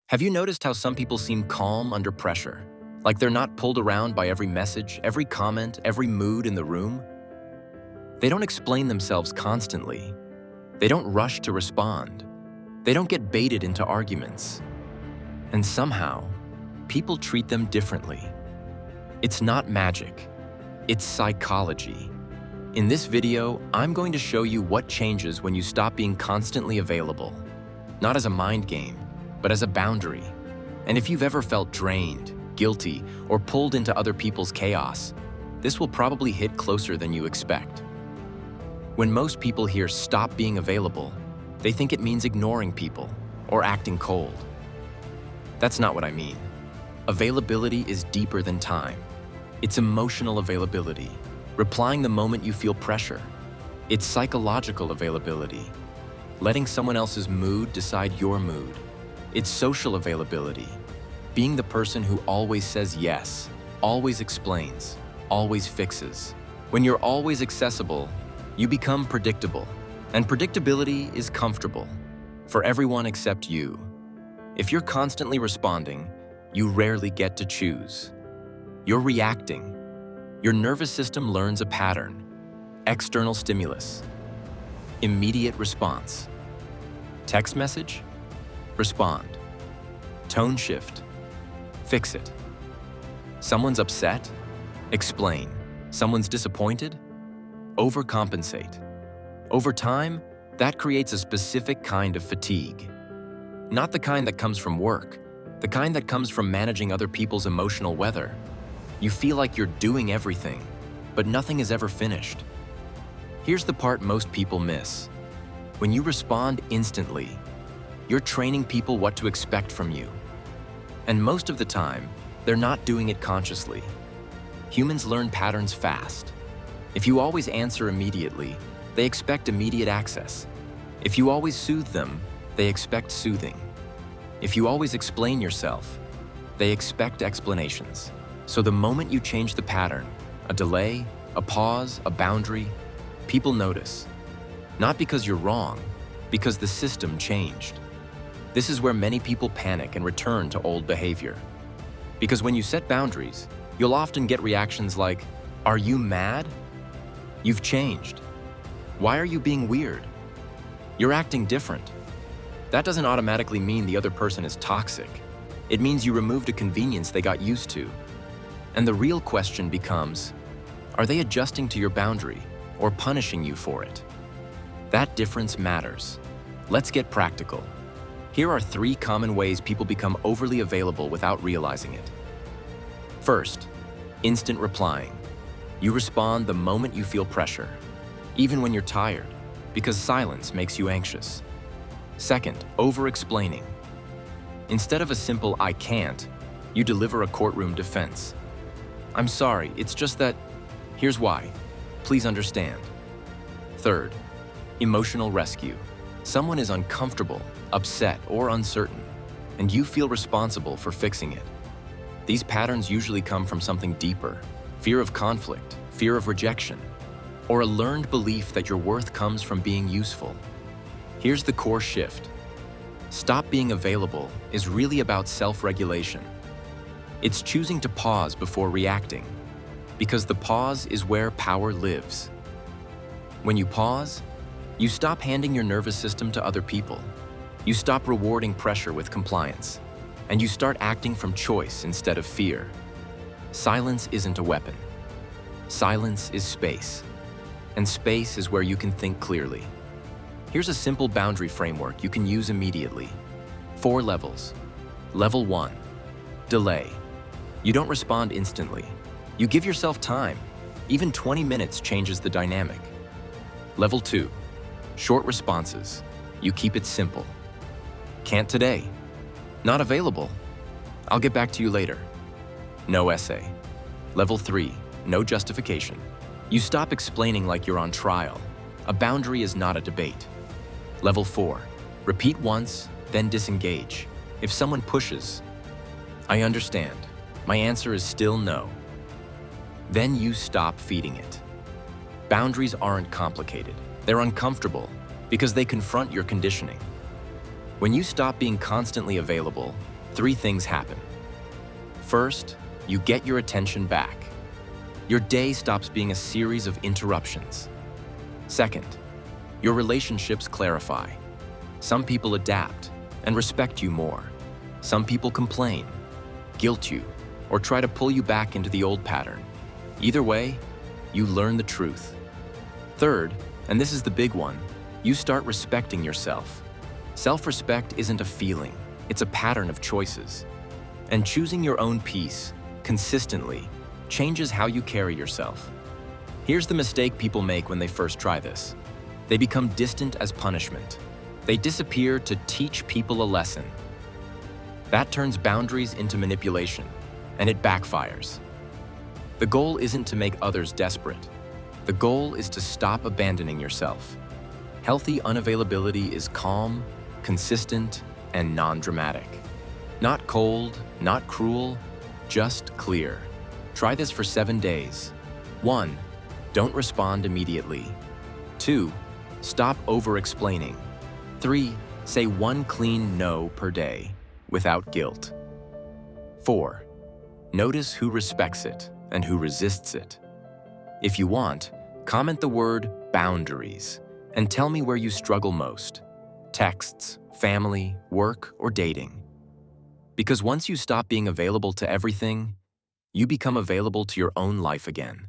Have you noticed how some people seem calm under pressure? Like they're not pulled around by every message, every comment, every mood in the room? They don't explain themselves constantly. They don't rush to respond. They don't get baited into arguments. And somehow, people treat them differently. It's not magic. It's psychology. In this video, I'm going to show you what changes when you stop being constantly available. Not as a mind game, but as a boundary. And if you've ever felt drained, guilty, or pulled into other people's chaos, this will probably hit closer than you expect. When most people hear "stop being available," they think it means ignoring people or acting cold. That's not what I mean. Availability is deeper than time. It's emotional availability, replying the moment you feel pressure. It's psychological availability, letting someone else's mood decide your mood. It's social availability, being the person who always says yes, always explains, always fixes. When you're always accessible, you become predictable, and predictability is comfortable for everyone except you. If you're constantly responding, you rarely get to choose. You're reacting. Your nervous system learns a pattern: external stimulus, immediate response. Text message? Respond. Tone shift? Fix it. Someone's upset? Explain. Someone's disappointed? Overcompensate. Over time, that creates a specific kind of fatigue. Not the kind that comes from work, the kind that comes from managing other people's emotional weather. You feel like you're doing everything, but nothing is ever finished. Here's the part most people miss. When you respond instantly, you're training people what to expect from you. And most of the time, they're not doing it consciously. Humans learn patterns fast. If you always answer immediately, they expect immediate access. If you always soothe them, they expect soothing. If you always explain yourself, they expect explanations. So the moment you change the pattern, a delay, a pause, a boundary, people notice. Not because you're wrong, because the system changed. This is where many people panic and return to old behavior. Because when you set boundaries, you'll often get reactions like, "Are you mad? You've changed. Why are you being weird? You're acting different." That doesn't automatically mean the other person is toxic. It means you removed a convenience they got used to. And the real question becomes, are they adjusting to your boundary or punishing you for it? That difference matters. Let's get practical. Here are 3 common ways people become overly available without realizing it. First, instant replying. You respond the moment you feel pressure, even when you're tired, because silence makes you anxious. Second, over-explaining. Instead of a simple "I can't," you deliver a courtroom defense. "I'm sorry, it's just that, here's why. Please understand." Third, emotional rescue. Someone is uncomfortable, upset, or uncertain, and you feel responsible for fixing it. These patterns usually come from something deeper: fear of conflict, fear of rejection, or a learned belief that your worth comes from being useful. Here's the core shift. Stop being available is really about self-regulation. It's choosing to pause before reacting, because the pause is where power lives. When you pause, you stop handing your nervous system to other people. You stop rewarding pressure with compliance, and you start acting from choice instead of fear. Silence isn't a weapon. Silence is space, and space is where you can think clearly. Here's a simple boundary framework you can use immediately. 4 levels. Level 1, delay. You don't respond instantly. You give yourself time. Even 20 minutes changes the dynamic. Level 2, short responses. You keep it simple. "Can't today." "Not available." "I'll get back to you later." No essay. Level 3, no justification. You stop explaining like you're on trial. A boundary is not a debate. Level 4, repeat once, then disengage. If someone pushes, "I understand. My answer is still no." Then you stop feeding it. Boundaries aren't complicated. They're uncomfortable because they confront your conditioning. When you stop being constantly available, 3 things happen. First, you get your attention back. Your day stops being a series of interruptions. Second, your relationships clarify. Some people adapt and respect you more. Some people complain, guilt you, or try to pull you back into the old pattern. Either way, you learn the truth. Third, and this is the big one, you start respecting yourself. Self-respect isn't a feeling, it's a pattern of choices. And choosing your own peace, consistently, changes how you carry yourself. Here's the mistake people make when they first try this. They become distant as punishment. They disappear to teach people a lesson. That turns boundaries into manipulation, and it backfires. The goal isn't to make others desperate. The goal is to stop abandoning yourself. Healthy unavailability is calm, consistent, and non-dramatic. Not cold, not cruel, just clear. Try this for 7 days. 1. Don't respond immediately. 2. Stop over-explaining. 3. Say one clean no per day, without guilt. 4. Notice who respects it and who resists it. If you want, comment the word boundaries and tell me where you struggle most. Texts, family, work, or dating. Because once you stop being available to everything, you become available to your own life again.